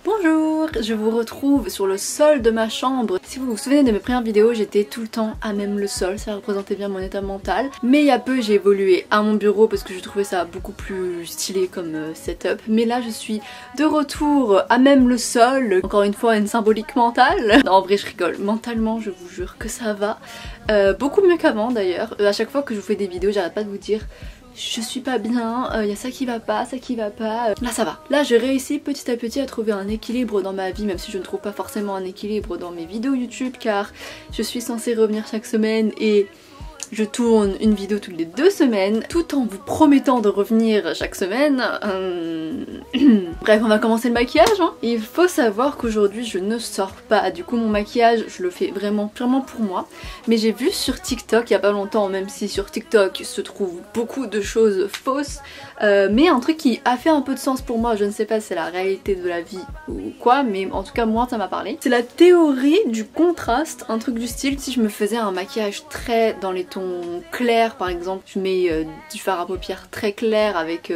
Bonjour, je vous retrouve sur le sol de ma chambre. Si vous vous souvenez de mes premières vidéos, j'étais tout le temps à même le sol, ça représentait bien mon état mental. Mais il y a peu, j'ai évolué à mon bureau parce que je trouvais ça beaucoup plus stylé comme setup. Mais là, je suis de retour à même le sol, encore une fois une symbolique mentale. Non, en vrai, je rigole. Mentalement, je vous jure que ça va. Beaucoup mieux qu'avant d'ailleurs. À chaque fois que je vous fais des vidéos, j'arrête pas de vous dire je suis pas bien, y a ça qui va pas, ça qui va pas. Là ça va. Là je réussis petit à petit à trouver un équilibre dans ma vie, même si je ne trouve pas forcément un équilibre dans mes vidéos YouTube, car je suis censée revenir chaque semaine et je tourne une vidéo toutes les 2 semaines, tout en vous promettant de revenir chaque semaine. Bref, on va commencer le maquillage, hein. Il faut savoir qu'aujourd'hui je ne sors pas, du coup mon maquillage je le fais vraiment purement pour moi. Mais j'ai vu sur TikTok il y a pas longtemps, même si sur TikTok se trouvent beaucoup de choses fausses, mais un truc qui a fait un peu de sens pour moi, je ne sais pas si c'est la réalité de la vie ou quoi, mais en tout cas moi ça m'a parlé. C'est la théorie du contraste, un truc du style, si je me faisais un maquillage très dans les tons clairs par exemple, je mets du fard à paupières très clair avec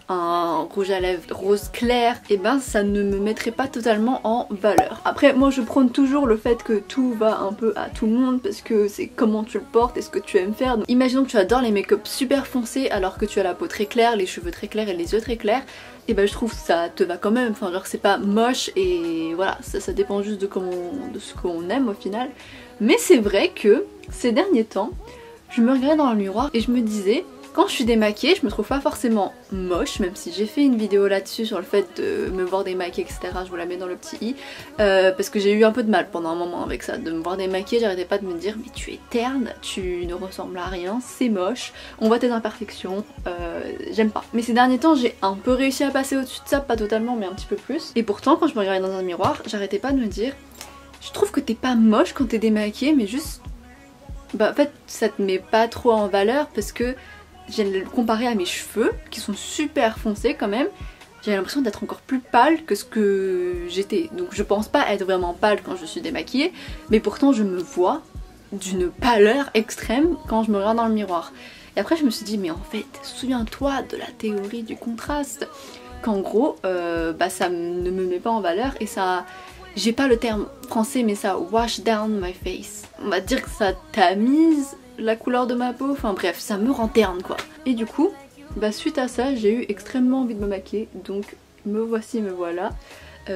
un rouge à lèvres rose clair, et ben ça ne me mettrait pas totalement en valeur. Après moi je prône toujours le fait que tout va un peu à tout le monde parce que c'est comment tu le portes et ce que tu aimes faire. Donc, imaginons que tu adores les make-up super foncés alors que tu as la peau très claire, les cheveux très clairs et les yeux très clairs, et ben je trouve que ça te va quand même, enfin genre c'est pas moche et voilà, ça dépend juste de ce qu'on aime au final. Mais c'est vrai que ces derniers temps je me regardais dans le miroir et je me disais, quand je suis démaquillée, je me trouve pas forcément moche, même si j'ai fait une vidéo là-dessus sur le fait de me voir démaquillée, etc. Je vous la mets dans le petit i, parce que j'ai eu un peu de mal pendant un moment avec ça, de me voir démaquillée, j'arrêtais pas de me dire mais tu es terne, tu ne ressembles à rien, c'est moche, on voit tes imperfections, j'aime pas. Mais ces derniers temps j'ai un peu réussi à passer au-dessus de ça, pas totalement mais un petit peu plus. Et pourtant quand je me regardais dans un miroir, j'arrêtais pas de me dire, je trouve que t'es pas moche quand t'es démaquillée, mais juste, bah en fait ça te met pas trop en valeur parce que j'ai le comparer à mes cheveux qui sont super foncés quand même, j'ai l'impression d'être encore plus pâle que ce que j'étais. Donc je pense pas être vraiment pâle quand je suis démaquillée, mais pourtant je me vois d'une pâleur extrême quand je me regarde dans le miroir. Et après je me suis dit mais en fait souviens-toi de la théorie du contraste, qu'en gros bah ça ne me met pas en valeur et ça... J'ai pas le terme français mais ça wash down my face. On va dire que ça tamise la couleur de ma peau, enfin bref, ça me rend terne quoi. Et du coup, bah suite à ça, j'ai eu extrêmement envie de me maquiller, donc me voici, me voilà.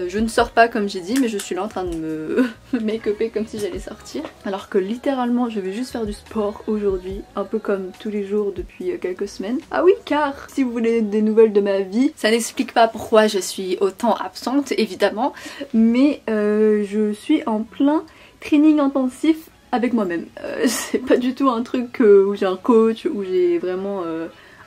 Je ne sors pas comme j'ai dit, mais je suis là en train de me make-upper comme si j'allais sortir. Alors que littéralement, je vais juste faire du sport aujourd'hui, un peu comme tous les jours depuis quelques semaines. Ah oui, car si vous voulez des nouvelles de ma vie, ça n'explique pas pourquoi je suis autant absente, évidemment, mais je suis en plein training intensif avec moi-même. C'est pas du tout un truc où j'ai un coach, où j'ai vraiment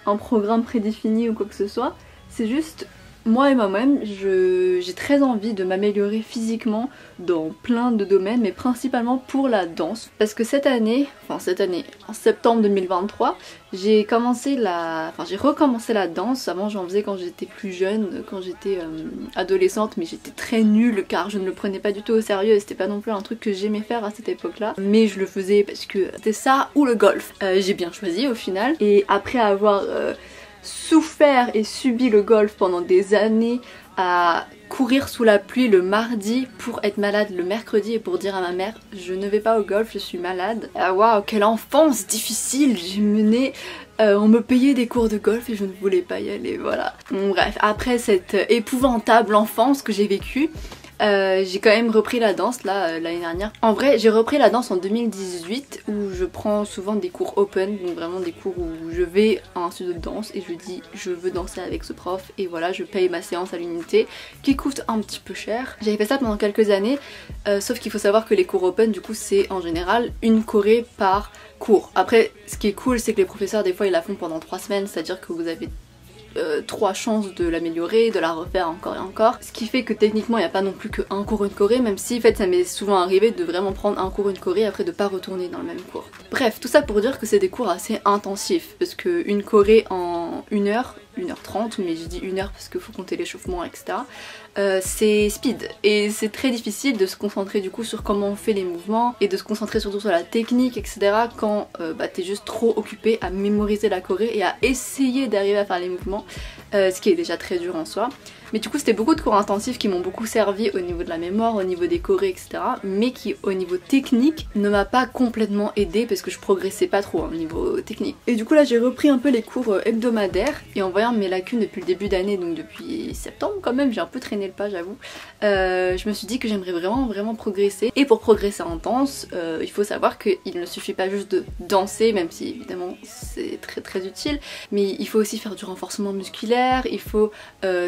un programme prédéfini ou quoi que ce soit. C'est juste moi et moi-même, j'ai très envie de m'améliorer physiquement dans plein de domaines, mais principalement pour la danse. Parce que cette année, en septembre 2023, j'ai recommencé la danse. Avant j'en faisais quand j'étais plus jeune, quand j'étais adolescente, mais j'étais très nulle car je ne le prenais pas du tout au sérieux et c'était pas non plus un truc que j'aimais faire à cette époque-là. Mais je le faisais parce que c'était ça ou le golf. J'ai bien choisi au final, et après avoir souffert et subi le golf pendant des années, à courir sous la pluie le mardi pour être malade le mercredi et pour dire à ma mère je ne vais pas au golf, je suis malade. Ah waouh, quelle enfance difficile j'ai menée. On me payait des cours de golf et je ne voulais pas y aller, voilà. Bon, bref, après cette épouvantable enfance que j'ai vécue, j'ai quand même repris la danse là l'année dernière. En vrai j'ai repris la danse en 2018 où je prends souvent des cours open, donc vraiment des cours où je vais à un studio de danse et je dis je veux danser avec ce prof et voilà, je paye ma séance à l'unité qui coûte un petit peu cher. J'avais fait ça pendant quelques années, sauf qu'il faut savoir que les cours open du coup c'est en général une choré par cours. Après ce qui est cool c'est que les professeurs des fois ils la font pendant 3 semaines, c'est à dire que vous avez 3 chances de l'améliorer, de la refaire encore et encore. Ce qui fait que techniquement il n'y a pas non plus que un cours, une choré, même si en fait ça m'est souvent arrivé de vraiment prendre un cours, une choré et après de pas retourner dans le même cours. Bref, tout ça pour dire que c'est des cours assez intensifs, parce que une choré en 1 heure, 1h30, mais je dis 1 heure parce qu'il faut compter l'échauffement, etc. C'est speed et c'est très difficile de se concentrer du coup sur comment on fait les mouvements et de se concentrer surtout sur la technique, etc. quand t'es juste trop occupé à mémoriser la choré et à essayer d'arriver à faire les mouvements, ce qui est déjà très dur en soi. Mais du coup c'était beaucoup de cours intensifs qui m'ont beaucoup servi au niveau de la mémoire, au niveau des chorés, etc. Mais qui au niveau technique ne m'a pas complètement aidée parce que je progressais pas trop au niveau technique. Et du coup là j'ai repris un peu les cours hebdomadaires et en voyant mes lacunes depuis le début d'année, donc depuis septembre quand même, j'ai un peu traîné le pas j'avoue, je me suis dit que j'aimerais vraiment progresser. Et pour progresser en danse, il faut savoir qu'il ne suffit pas juste de danser, même si évidemment c'est très utile, mais il faut aussi faire du renforcement musculaire, il faut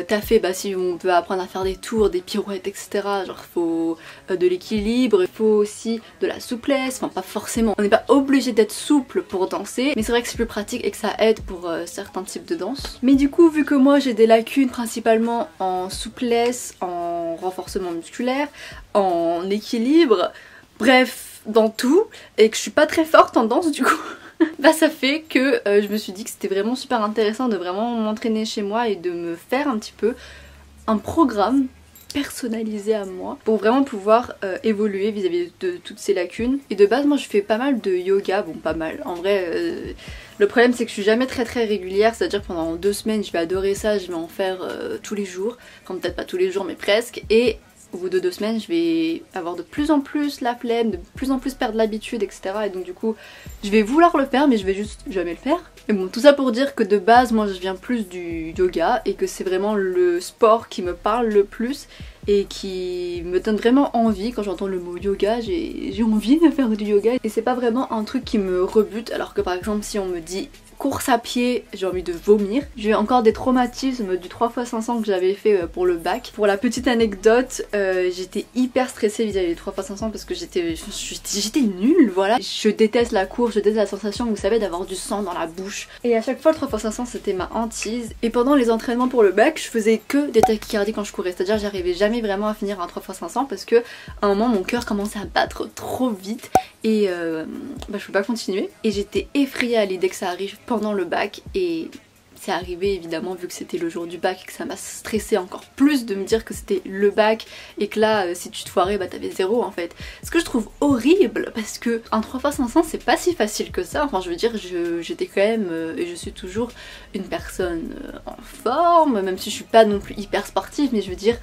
taffer, si on peut apprendre à faire des tours, des pirouettes, etc. Genre il faut de l'équilibre, il faut aussi de la souplesse, enfin pas forcément, on n'est pas obligé d'être souple pour danser, mais c'est vrai que c'est plus pratique et que ça aide pour certains types de danse. Mais du coup vu que moi j'ai des lacunes principalement en souplesse, en renforcement musculaire, en équilibre, bref dans tout, et que je suis pas très forte en danse du coup ça fait que je me suis dit que c'était vraiment super intéressant de vraiment m'entraîner chez moi et de me faire un petit peu un programme personnalisé à moi pour vraiment pouvoir évoluer vis-à-vis de toutes ces lacunes. Et de base moi je fais pas mal de yoga, bon pas mal, en vrai le problème c'est que je suis jamais très régulière, c'est à dire que pendant 2 semaines je vais adorer ça, je vais en faire tous les jours, enfin peut-être pas tous les jours mais presque, et au bout de 2 semaines je vais avoir de plus en plus la flemme, de plus en plus perdre l'habitude, etc. Et donc du coup je vais vouloir le faire mais je vais juste jamais le faire. Et bon, tout ça pour dire que de base moi je viens plus du yoga et que c'est vraiment le sport qui me parle le plus et qui me donne vraiment envie. Quand j'entends le mot yoga, j'ai envie de faire du yoga et c'est pas vraiment un truc qui me rebute, alors que par exemple si on me dit course à pied, j'ai envie de vomir. J'ai encore des traumatismes du 3x500 que j'avais fait pour le bac. Pour la petite anecdote, j'étais hyper stressée vis-à-vis des 3x500 parce que j'étais nulle, voilà. Je déteste la course, je déteste la sensation, vous savez, d'avoir du sang dans la bouche. Et à chaque fois le 3x500 c'était ma hantise. Et pendant les entraînements pour le bac, je faisais que des tachycardies quand je courais. C'est-à-dire j'arrivais jamais vraiment à finir un 3x500 parce que à un moment mon cœur commençait à battre trop vite et je pouvais pas continuer. Et j'étais effrayée à l'idée que ça arrive pendant le bac, et c'est arrivé évidemment vu que c'était le jour du bac et que ça m'a stressé encore plus de me dire que c'était le bac et que là si tu te foirais t'avais 0 en fait. Ce que je trouve horrible parce que un 3x500 c'est pas si facile que ça, enfin je veux dire j'étais quand même et je suis toujours une personne en forme, même si je suis pas non plus hyper sportive, mais je veux dire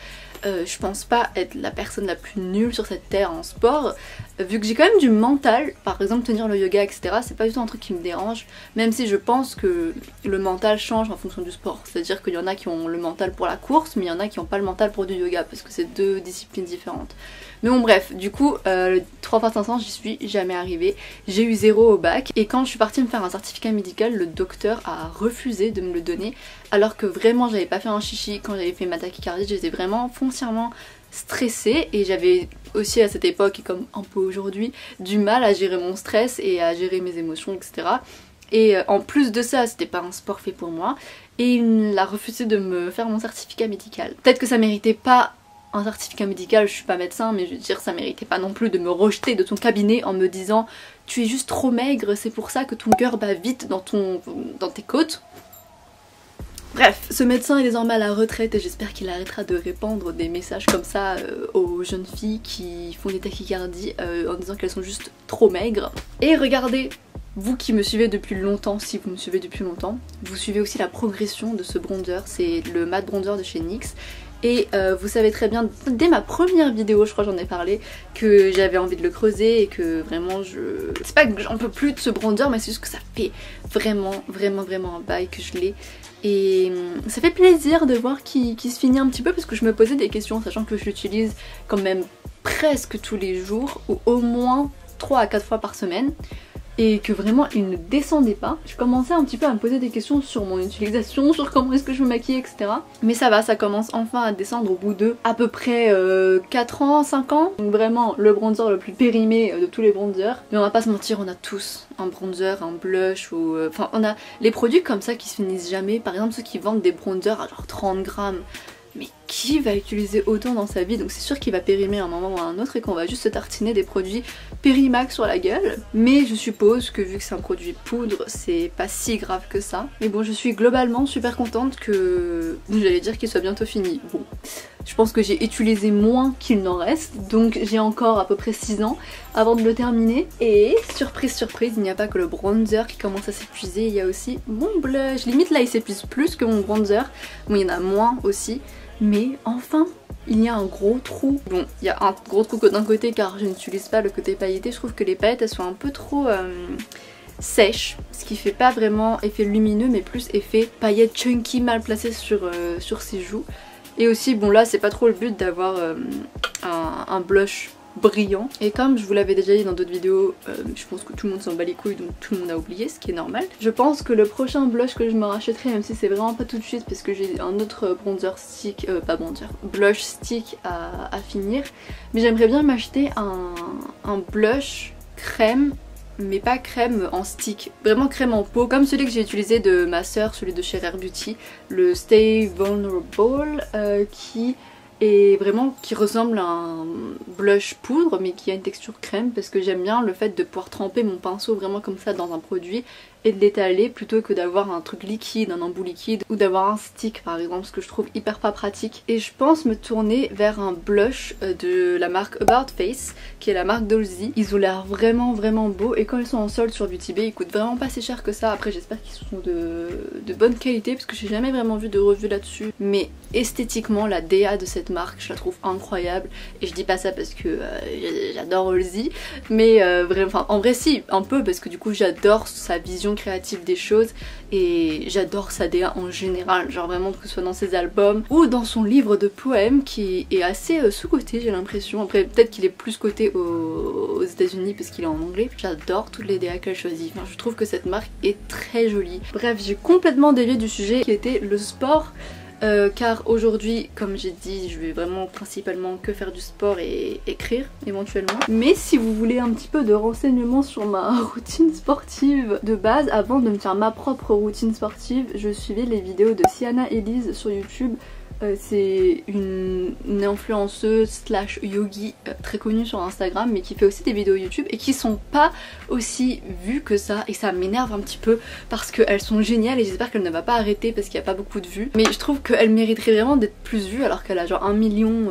je pense pas être la personne la plus nulle sur cette terre en sport, vu que j'ai quand même du mental. Par exemple tenir le yoga etc, c'est pas du tout un truc qui me dérange, même si je pense que le mental change en fonction du sport. C'est à dire qu'il y en a qui ont le mental pour la course, mais il y en a qui ont pas le mental pour du yoga parce que c'est 2 disciplines différentes. Mais bon bref, du coup le 3x500 j'y suis jamais arrivée, j'ai eu 0 au bac, et quand je suis partie me faire un certificat médical, le docteur a refusé de me le donner, alors que vraiment j'avais pas fait un chichi quand j'avais fait ma tachycardie, j'étais vraiment foncièrement stressée, et j'avais aussi à cette époque, et comme un peu aujourd'hui, du mal à gérer mon stress et à gérer mes émotions etc. Et en plus de ça, c'était pas un sport fait pour moi, et il a refusé de me faire mon certificat médical. Peut-être que ça méritait pas un certificat médical, je suis pas médecin, mais je veux dire ça méritait pas non plus de me rejeter de ton cabinet en me disant tu es juste trop maigre, c'est pour ça que ton cœur bat vite dans tes côtes. Bref, ce médecin est désormais à la retraite et j'espère qu'il arrêtera de répandre des messages comme ça aux jeunes filles qui font des tachycardies en disant qu'elles sont juste trop maigres. Et regardez, vous qui me suivez depuis longtemps, si vous me suivez depuis longtemps, vous suivez aussi la progression de ce bronzer, c'est le matte bronzer de chez NYX. Et vous savez très bien, dès ma première vidéo, je crois j'en ai parlé, que j'avais envie de le creuser et que vraiment c'est pas que j'en peux plus de ce bronzer, mais c'est juste que ça fait vraiment un bail que je l'ai. Et ça fait plaisir de voir qu'il se finit un petit peu parce que je me posais des questions, sachant que je l'utilise quand même presque tous les jours, ou au moins 3 à 4 fois par semaine. Et que vraiment il ne descendait pas. Je commençais un petit peu à me poser des questions sur mon utilisation, sur comment est-ce que je me maquille, etc. Mais ça va, ça commence enfin à descendre au bout de à peu près 4 ans, 5 ans. Donc vraiment le bronzer le plus périmé de tous les bronzers. Mais on va pas se mentir, on a tous un bronzer, un blush ou... Enfin on a les produits comme ça qui se finissent jamais. Par exemple ceux qui vendent des bronzers à genre 30 grammes. Mais qui va utiliser autant dans sa vie? Donc c'est sûr qu'il va périmer à un moment ou à un autre et qu'on va juste se tartiner des produits Périmax sur la gueule. Mais je suppose que vu que c'est un produit poudre, c'est pas si grave que ça. Mais bon, je suis globalement super contente que... J'allais dire qu'il soit bientôt fini. Bon, je pense que j'ai utilisé moins qu'il n'en reste. Donc j'ai encore à peu près 6 ans avant de le terminer. Et surprise surprise, il n'y a pas que le bronzer qui commence à s'épuiser, il y a aussi mon blush. Limite là il s'épuise plus que mon bronzer. Bon, il y en a moins aussi. Mais enfin, il y a un gros trou. Bon, il y a un gros trou d'un côté car je n'utilise pas le côté pailleté. Je trouve que les paillettes elles sont un peu trop sèches, ce qui fait pas vraiment effet lumineux mais plus effet paillettes chunky mal placées sur ses joues. Et aussi bon là c'est pas trop le but d'avoir un blush brillant. Et comme je vous l'avais déjà dit dans d'autres vidéos, je pense que tout le monde s'en bat les couilles donc tout le monde a oublié, ce qui est normal. Je pense que le prochain blush que je me rachèterai, même si c'est vraiment pas tout de suite parce que j'ai un autre bronzer stick, blush stick à finir, mais j'aimerais bien m'acheter un blush crème, mais pas crème en stick, vraiment crème en pot, comme celui que j'ai utilisé de ma soeur, celui de chez Rare Beauty, le Stay Vulnerable, qui ressemble à un blush poudre mais qui a une texture crème, parce que j'aime bien le fait de pouvoir tremper mon pinceau vraiment comme ça dans un produit et de l'étaler plutôt que d'avoir un truc liquide, un embout liquide, ou d'avoir un stick par exemple, ce que je trouve hyper pas pratique. Et je pense me tourner vers un blush de la marque About Face, qui est la marque d'Halsey. Ils ont l'air vraiment beaux et quand ils sont en solde sur Beauty Bay ils coûtent vraiment pas si cher que ça. Après j'espère qu'ils sont de bonne qualité parce que j'ai jamais vraiment vu de revue là-dessus, mais esthétiquement la DA de cette marque je la trouve incroyable. Et je dis pas ça parce que j'adore Halsey, mais vraiment, en vrai si, un peu, parce que du coup j'adore sa vision créative des choses et j'adore sa DA en général, genre vraiment que ce soit dans ses albums ou dans son livre de poèmes qui est assez sous-coté j'ai l'impression. Après peut-être qu'il est plus coté aux États-Unis parce qu'il est en anglais. J'adore toutes les DA qu'elle choisit, enfin, je trouve que cette marque est très jolie. Bref, j'ai complètement dévié du sujet qui était le sport. Car aujourd'hui, comme j'ai dit, je vais vraiment principalement que faire du sport et écrire éventuellement. Mais si vous voulez un petit peu de renseignements sur ma routine sportive de base, avant de me faire ma propre routine sportive, je suivais les vidéos de Sienna Elise sur YouTube. C'est une influenceuse slash yogi très connue sur Instagram, mais qui fait aussi des vidéos YouTube et qui sont pas aussi vues que ça, et ça m'énerve un petit peu parce qu'elles sont géniales et j'espère qu'elle ne va pas arrêter parce qu'il n'y a pas beaucoup de vues. Mais je trouve qu'elle mériterait vraiment d'être plus vue alors qu'elle a genre 1 million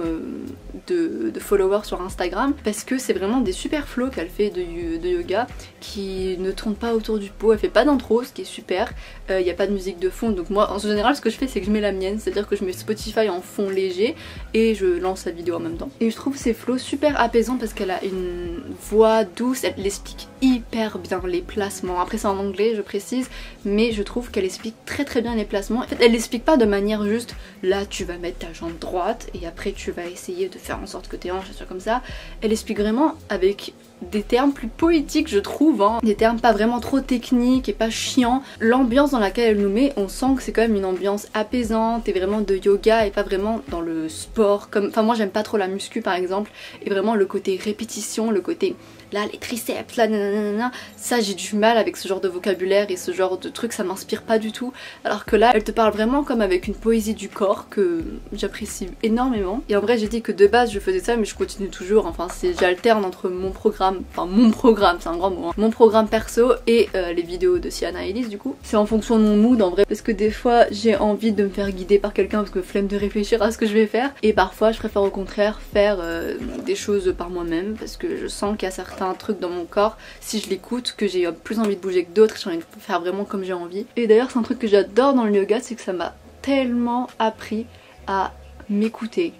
de followers sur Instagram, parce que c'est vraiment des super flows qu'elle fait de yoga qui ne tournent pas autour du pot. Elle fait pas d'intro, ce qui est super, il n'y a pas de musique de fond, donc moi en général ce que je fais c'est que je mets la mienne, c'est à dire que je mets Spotify en fond léger et je lance la vidéo en même temps. Et je trouve ces flows super apaisants parce qu'elle a une voix douce, elle explique hyper bien les placements. Après c'est en anglais je précise, mais je trouve qu'elle explique très bien les placements. En fait elle l'explique pas de manière juste là tu vas mettre ta jambe droite et après tu vas essayer de faire en sorte que tes hanches soient comme ça. Elle explique vraiment avec des termes plus poétiques je trouve, hein. Des termes pas vraiment trop techniques et pas chiants. L'ambiance dans laquelle elle nous met, on sent que c'est quand même une ambiance apaisante et vraiment de yoga et pas vraiment dans le sport comme... Enfin moi j'aime pas trop la muscu par exemple, et vraiment le côté répétition, le côté là les triceps, là nanana, ça j'ai du mal avec ce genre de vocabulaire et ce genre de truc, ça m'inspire pas du tout. Alors que là elle te parle vraiment comme avec une poésie du corps que j'apprécie énormément. Et en vrai j'ai dit que de base je faisais ça mais je continue toujours, enfin j'alterne entre mon programme, c'est un grand mot, hein, mon programme perso et les vidéos de Sienna Elise du coup. C'est en fonction de mon mood en vrai, parce que des fois j'ai envie de me faire guider par quelqu'un parce que flemme de réfléchir à ce que je vais faire, et parfois je préfère au contraire faire des choses par moi-même parce que je sens qu'il y a certains trucs dans mon corps, si je l'écoute, que j'ai plus envie de bouger que d'autres, j'ai envie de faire vraiment comme j'ai envie. Et d'ailleurs c'est un truc que j'adore dans le yoga, c'est que ça m'a tellement appris à m'écouter.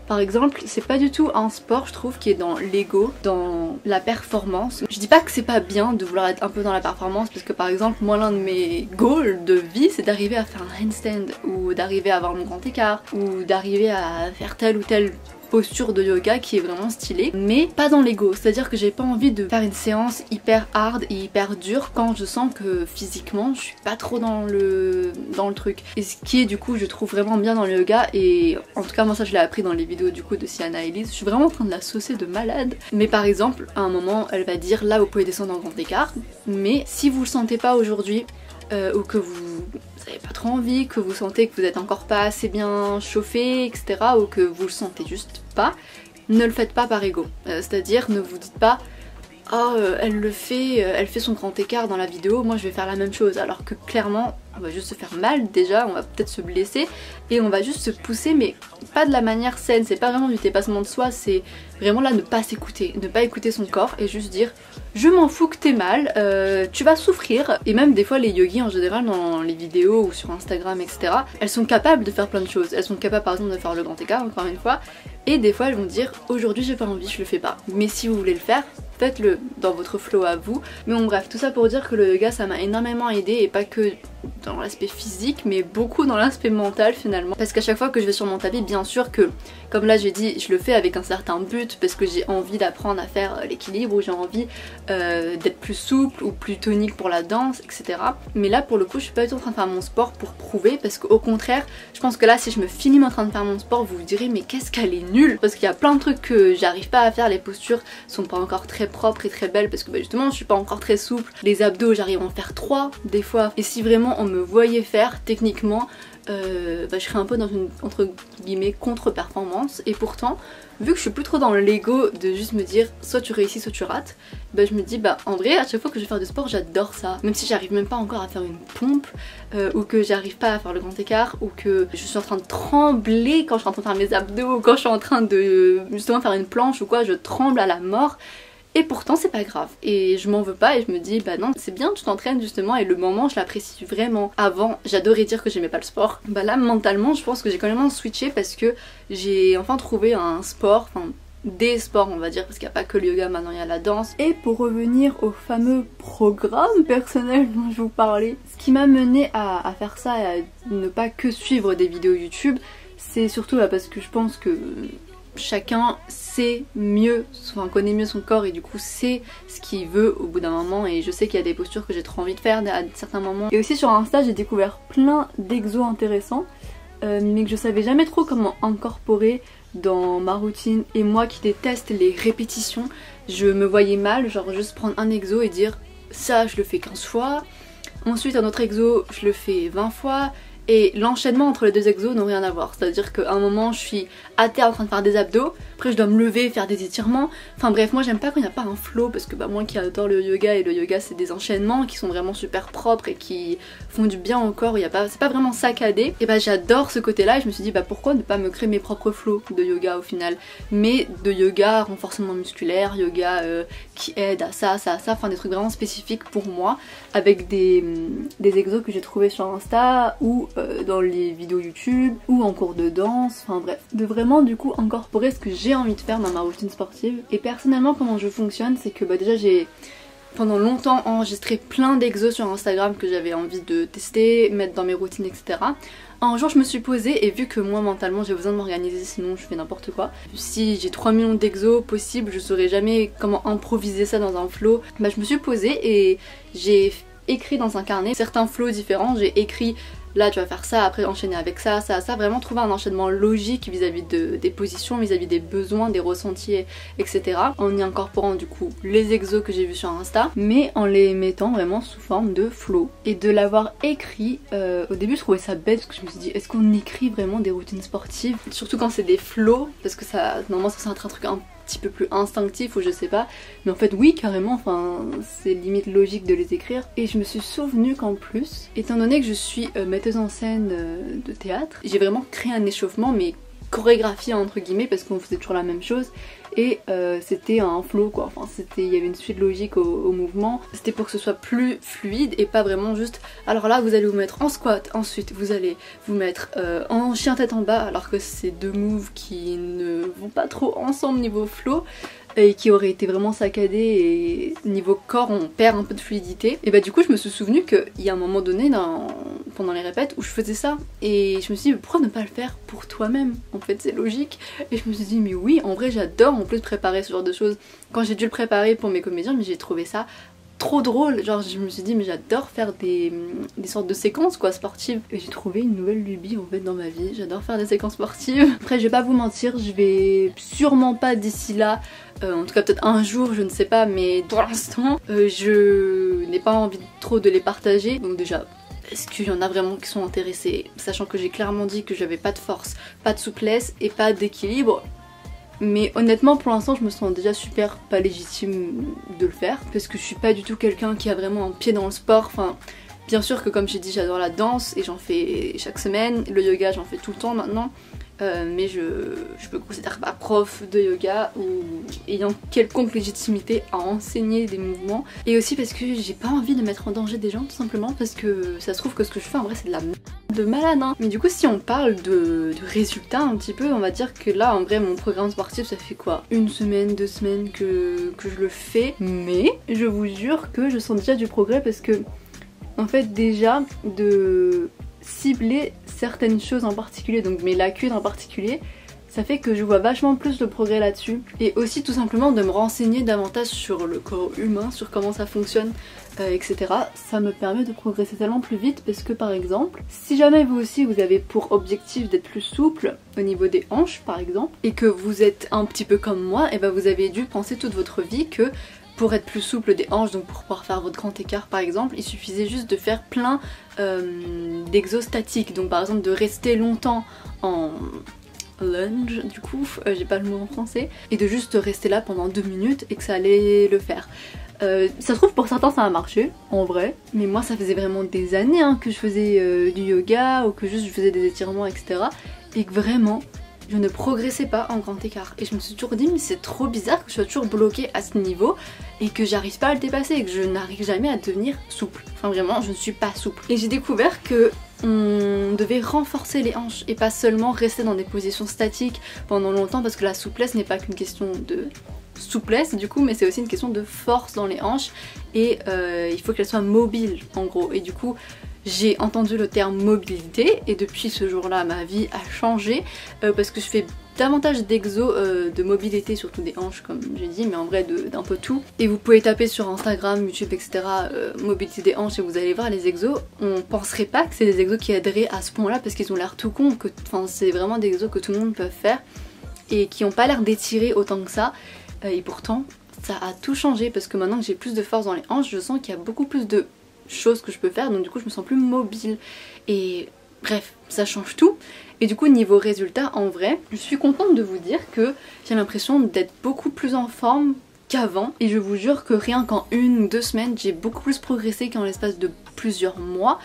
Par exemple, c'est pas du tout un sport je trouve qui est dans l'ego, dans la performance. Je dis pas que c'est pas bien de vouloir être un peu dans la performance, parce que par exemple moi l'un de mes goals de vie c'est d'arriver à faire un handstand, ou d'arriver à avoir mon grand écart, ou d'arriver à faire telle ou telle posture de yoga qui est vraiment stylée, mais pas dans l'ego. C'est à dire que j'ai pas envie de faire une séance hyper hard et hyper dure quand je sens que physiquement je suis pas trop dans le truc. Et ce qui est du coup je trouve vraiment bien dans le yoga, et en tout cas moi ça je l'ai appris dans les vidéos du coup de Sienna Elise, je suis vraiment en train de la saucer de malade. Mais par exemple à un moment elle va dire là vous pouvez descendre en grand écart, mais si vous le sentez pas aujourd'hui ou que vous avez pas trop envie, que vous sentez que vous êtes encore pas assez bien chauffé, etc., ou que vous le sentez juste pas, ne le faites pas par ego. C'est à dire ne vous dites pas oh elle le fait, elle fait son grand écart dans la vidéo, moi je vais faire la même chose, alors que clairement on va juste se faire mal déjà, on va peut-être se blesser et on va juste se pousser, mais pas de la manière saine, c'est pas vraiment du dépassement de soi, c'est vraiment là ne pas s'écouter, ne pas écouter son corps et juste dire je m'en fous que t'es mal, tu vas souffrir. Et même des fois les yogis en général dans les vidéos ou sur Instagram etc, elles sont capables de faire plein de choses, elles sont capables par exemple de faire le grand écart encore une fois, et des fois elles vont dire aujourd'hui j'ai pas envie, je le fais pas, mais si vous voulez le faire, faites-le dans votre flow à vous. Mais bon bref, tout ça pour dire que le yoga ça m'a énormément aidé, et pas que dans l'aspect physique mais beaucoup dans l'aspect mental finalement, parce qu'à chaque fois que je vais sur mon tapis, bien sûr que comme là j'ai dit, je le fais avec un certain but parce que j'ai envie d'apprendre à faire l'équilibre, ou j'ai envie d'être plus souple ou plus tonique pour la danse etc, mais là pour le coup je suis pas du tout en train de faire mon sport pour prouver, parce qu'au contraire je pense que là si je me filme en train de faire mon sport vous vous direz mais qu'est-ce qu'elle est nulle, parce qu'il y a plein de trucs que j'arrive pas à faire, les postures sont pas encore très propres et très belles parce que bah, justement je suis pas encore très souple, les abdos j'arrive à en faire 3 des fois, et si vraiment on me voyait faire techniquement je serais un peu dans une entre guillemets contre-performance. Et pourtant vu que je suis plus trop dans l'ego de juste me dire soit tu réussis soit tu rates, je me dis en vrai à chaque fois que je vais faire du sport j'adore ça, même si j'arrive même pas encore à faire une pompe ou que j'arrive pas à faire le grand écart, ou que je suis en train de trembler quand je suis en train de faire mes abdos, ou quand je suis en train de justement faire une planche ou quoi, je tremble à la mort. Et pourtant c'est pas grave, et je m'en veux pas, et je me dis non c'est bien, tu t'entraînes justement, et le moment je l'apprécie vraiment. Avant j'adorais dire que j'aimais pas le sport, là mentalement je pense que j'ai quand même switché, parce que j'ai enfin trouvé un sport, enfin des sports on va dire, parce qu'il n'y a pas que le yoga, maintenant il y a la danse. Et pour revenir au fameux programme personnel dont je vous parlais, ce qui m'a mené à faire ça et à ne pas que suivre des vidéos YouTube, c'est surtout parce que je pense que chacun sait mieux, enfin connaît mieux son corps, et du coup sait ce qu'il veut au bout d'un moment, et je sais qu'il y a des postures que j'ai trop envie de faire à certains moments. Et aussi sur Insta j'ai découvert plein d'exos intéressants mais que je savais jamais trop comment incorporer dans ma routine, et moi qui déteste les répétitions, je me voyais mal genre juste prendre un exo et dire ça je le fais 15 fois, ensuite un autre exo je le fais 20 fois, et l'enchaînement entre les deux exos n'ont rien à voir. C'est à dire qu'à un moment je suis à terre en train de faire des abdos, après je dois me lever, faire des étirements, enfin bref, moi j'aime pas quand il n'y a pas un flow, parce que moi qui adore le yoga, et le yoga c'est des enchaînements qui sont vraiment super propres et qui font du bien au corps, c'est pas vraiment saccadé, et j'adore ce côté là, et je me suis dit pourquoi ne pas me créer mes propres flows de yoga au final, mais de yoga renforcement musculaire, yoga qui aide à ça, enfin des trucs vraiment spécifiques pour moi, avec des exos que j'ai trouvés sur Insta ou dans les vidéos YouTube ou en cours de danse, enfin bref, de vraiment du coup incorporer ce que j'ai envie de faire dans ma routine sportive. Et personnellement comment je fonctionne, c'est que déjà j'ai pendant longtemps enregistré plein d'exos sur Instagram que j'avais envie de tester, mettre dans mes routines etc. Un jour je me suis posée, et vu que moi mentalement j'ai besoin de m'organiser sinon je fais n'importe quoi, si j'ai 3 millions d'exos possibles je saurais jamais comment improviser ça dans un flow, je me suis posée et j'ai écrit dans un carnet certains flows différents, j'ai écrit là tu vas faire ça, après enchaîner avec ça, vraiment trouver un enchaînement logique vis-à-vis des positions, vis-à-vis des besoins, des ressentis, etc. En y incorporant du coup les exos que j'ai vus sur Insta, mais en les mettant vraiment sous forme de flow. Et de l'avoir écrit, au début je trouvais ça bête, parce que je me suis dit est-ce qu'on écrit vraiment des routines sportives, surtout quand c'est des flows, parce que ça normalement ça c'est un truc un petit peu plus instinctif ou je sais pas, mais en fait oui carrément, enfin c'est limite logique de les écrire. Et je me suis souvenu qu'en plus, étant donné que je suis metteuse en scène de théâtre, j'ai vraiment créé un échauffement mais chorégraphié entre guillemets, parce qu'on faisait toujours la même chose, et c'était un flow quoi, enfin il y avait une suite logique au mouvement, c'était pour que ce soit plus fluide et pas vraiment juste alors là vous allez vous mettre en squat, ensuite vous allez vous mettre en chien tête en bas, alors que c'est deux moves qui ne vont pas trop ensemble niveau flow et qui auraient été vraiment saccadés, et niveau corps on perd un peu de fluidité. Et du coup je me suis souvenu qu'il y a un moment donné pendant les répètes où je faisais ça, et je me suis dit pourquoi ne pas le faire pour toi-même, en fait c'est logique. Et je me suis dit mais oui en vrai j'adore en plus préparer ce genre de choses. Quand j'ai dû le préparer pour mes comédiens, mais j'ai trouvé ça trop drôle, genre je me suis dit mais j'adore faire des sortes de séquences quoi sportives, et j'ai trouvé une nouvelle lubie en fait dans ma vie, j'adore faire des séquences sportives. Après je vais pas vous mentir, je vais sûrement pas d'ici là, en tout cas peut-être un jour je ne sais pas, mais pour l'instant je n'ai pas envie trop de les partager. Donc déjà est-ce qu'il y en a vraiment qui sont intéressés, sachant que j'ai clairement dit que j'avais pas de force, pas de souplesse et pas d'équilibre. mais honnêtement pour l'instant je me sens déjà super pas légitime de le faire parce que je suis pas du tout quelqu'un qui a vraiment un pied dans le sport. Enfin, bien sûr que comme j'ai dit j'adore la danse et j'en fais chaque semaine, le yoga j'en fais tout le temps maintenant, mais je me considère pas prof de yoga ou ayant quelconque légitimité à enseigner des mouvements, et aussi parce que j'ai pas envie de mettre en danger des gens tout simplement parce que ça se trouve que ce que je fais en vrai c'est de la merde de malade hein. Mais du coup si on parle de résultats un petit peu, on va dire que là en vrai mon programme sportif ça fait quoi, une semaine, 2 semaines que je le fais, mais je vous jure que je sens déjà du progrès parce que en fait déjà de cibler certaines choses en particulier, donc mes lacunes en particulier, ça fait que je vois vachement plus de progrès là-dessus. Et aussi tout simplement de me renseigner davantage sur le corps humain, sur comment ça fonctionne, etc. Ça me permet de progresser tellement plus vite parce que par exemple, si jamais vous aussi vous avez pour objectif d'être plus souple au niveau des hanches par exemple, et que vous êtes un petit peu comme moi, et ben vous avez dû penser toute votre vie que pour être plus souple des hanches, donc pour pouvoir faire votre grand écart par exemple, il suffisait juste de faire plein d'exos statiques, donc par exemple de rester longtemps en lunge du coup, j'ai pas le mot en français, et de juste rester là pendant 2 minutes et que ça allait le faire. Ça se trouve pour certains ça a marché en vrai, mais moi ça faisait vraiment des années hein, que je faisais du yoga ou que juste je faisais des étirements etc, et que vraiment je ne progressais pas en grand écart. Et je me suis toujours dit mais c'est trop bizarre que je sois toujours bloquée à ce niveau et que j'arrive pas à le dépasser et que je n'arrive jamais à devenir souple. Enfin vraiment je ne suis pas souple. Et j'ai découvert que on devait renforcer les hanches et pas seulement rester dans des positions statiques pendant longtemps, parce que la souplesse n'est pas qu'une question de souplesse du coup, mais c'est aussi une question de force dans les hanches et il faut qu'elles soient mobiles en gros. Et du coup j'ai entendu le terme mobilité et depuis ce jour-là ma vie a changé parce que je fais davantage d'exos de mobilité, surtout des hanches comme j'ai dit, mais en vrai d'un peu tout. Et vous pouvez taper sur Instagram, YouTube, etc. Mobilité des hanches et vous allez voir les exos. On penserait pas que c'est des exos qui aideraient à ce point-là parce qu'ils ont l'air tout cons, que c'est vraiment des exos que tout le monde peut faire et qui ont pas l'air d'étirer autant que ça. Et pourtant ça a tout changé parce que maintenant que j'ai plus de force dans les hanches, je sens qu'il y a beaucoup plus de choses que je peux faire, donc du coup je me sens plus mobile et bref ça change tout. Et du coup niveau résultat en vrai je suis contente de vous dire que j'ai l'impression d'être beaucoup plus en forme qu'avant, et je vous jure que rien qu'en 1 ou 2 semaines j'ai beaucoup plus progressé qu'en l'espace de plusieurs mois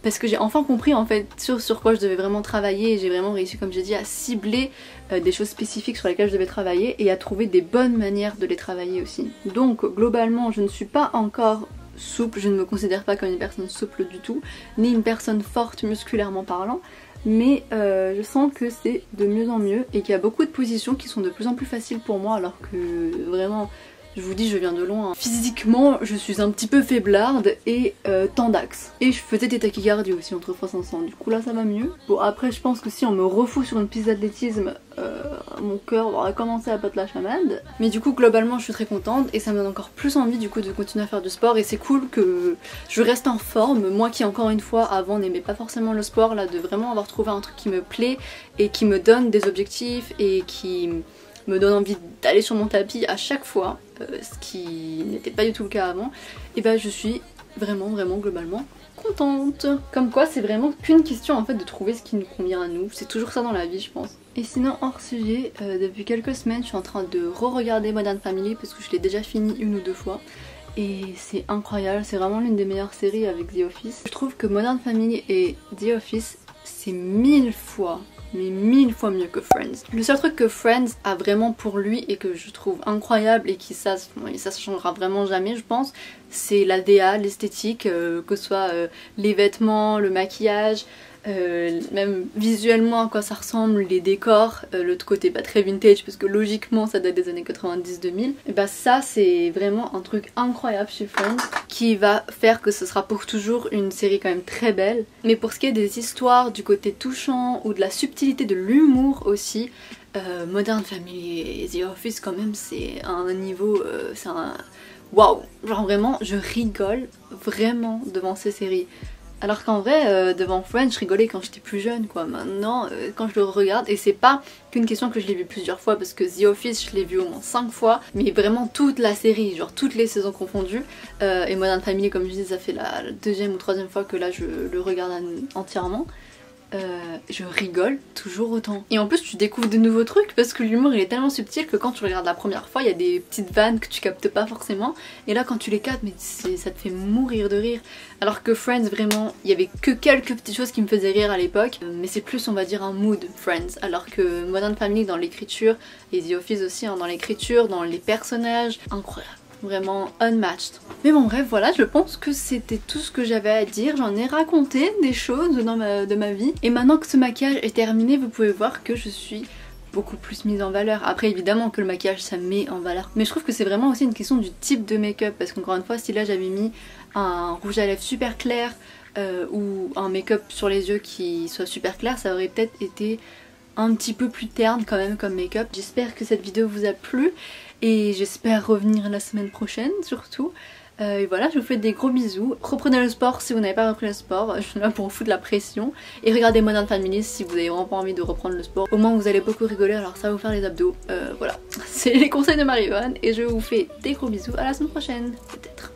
parce que j'ai enfin compris en fait sur quoi je devais vraiment travailler et j'ai vraiment réussi comme j'ai dit à cibler des choses spécifiques sur lesquelles je devais travailler et à trouver des bonnes manières de les travailler aussi. Donc globalement je ne suis pas encore souple, je ne me considère pas comme une personne souple du tout, ni une personne forte musculairement parlant, mais je sens que c'est de mieux en mieux et qu'il y a beaucoup de positions qui sont de plus en plus faciles pour moi alors que vraiment je vous dis je viens de loin. Physiquement je suis un petit peu faiblarde et tendax. Et je faisais des tachycardies aussi entre fois 500, du coup là ça va mieux. Bon après je pense que si on me refout sur une piste d'athlétisme, mon cœur va commencer à battre la chamade. Mais du coup globalement je suis très contente et ça me donne encore plus envie du coup de continuer à faire du sport, et c'est cool que je reste en forme. Moi qui encore une fois avant n'aimais pas forcément le sport, là de vraiment avoir trouvé un truc qui me plaît et qui me donne des objectifs et qui me donne envie d'aller sur mon tapis à chaque fois, ce qui n'était pas du tout le cas avant, et bah je suis vraiment globalement contente. Comme quoi c'est vraiment qu'une question en fait de trouver ce qui nous convient à nous, c'est toujours ça dans la vie je pense. Et sinon hors sujet, depuis quelques semaines je suis en train de re-regarder Modern Family parce que je l'ai déjà fini 1 ou 2 fois. Et c'est incroyable, c'est vraiment l'une des meilleures séries avec The Office. Je trouve que Modern Family et The Office c'est 1000 fois mais 1000 fois mieux que Friends. Le seul truc que Friends a vraiment pour lui et que je trouve incroyable et qui ça changera vraiment jamais je pense, c'est la DA, l'esthétique, que ce soit les vêtements, le maquillage, même visuellement à quoi ça ressemble, les décors, le côté pas très vintage parce que logiquement ça date des années 90-2000, et bah ça c'est vraiment un truc incroyable chez Friends qui va faire que ce sera pour toujours une série quand même très belle. Mais pour ce qui est des histoires, du côté touchant ou de la subtilité de l'humour aussi, Modern Family et The Office quand même c'est un niveau, c'est un waouh, genre vraiment je rigole vraiment devant ces séries. Alors qu'en vrai, devant Friends, je rigolais quand j'étais plus jeune quoi. Maintenant, quand je le regarde, et c'est pas qu'une question que je l'ai vu plusieurs fois, parce que The Office, je l'ai vu au moins 5 fois, mais vraiment toute la série, genre toutes les saisons confondues. Et Modern Family, comme je dis, ça fait la 2e ou 3e fois que là je le regarde entièrement. je rigole toujours autant. Et en plus tu découvres de nouveaux trucs parce que l'humour il est tellement subtil que quand tu regardes la première fois il y a des petites vannes que tu captes pas forcément et là quand tu les captes mais ça te fait mourir de rire. Alors que Friends vraiment il y avait que quelques petites choses qui me faisaient rire à l'époque mais c'est plus on va dire un mood Friends, alors que Modern Family dans l'écriture et The Office aussi hein, dans l'écriture, dans les personnages, incroyable. Vraiment unmatched. Mais bon bref voilà, je pense que c'était tout ce que j'avais à dire. J'en ai raconté des choses de ma vie. Et maintenant que ce maquillage est terminé, vous pouvez voir que je suis beaucoup plus mise en valeur. Après évidemment que le maquillage ça met en valeur. Mais je trouve que c'est vraiment aussi une question du type de make-up. Parce qu'encore une fois, si là j'avais mis un rouge à lèvres super clair ou un make-up sur les yeux qui soit super clair, ça aurait peut-être été un petit peu plus terne quand même comme make-up. J'espère que cette vidéo vous a plu et j'espère revenir la semaine prochaine surtout. Et voilà, je vous fais des gros bisous. Reprenez le sport si vous n'avez pas repris le sport, je suis là pour vous foutre la pression. Et regardez Modern Family si vous avez vraiment pas envie de reprendre le sport. Au moins vous allez beaucoup rigoler, alors ça va vous faire les abdos. Voilà, c'est les conseils de Marie-Yvonne et je vous fais des gros bisous, à la semaine prochaine peut-être.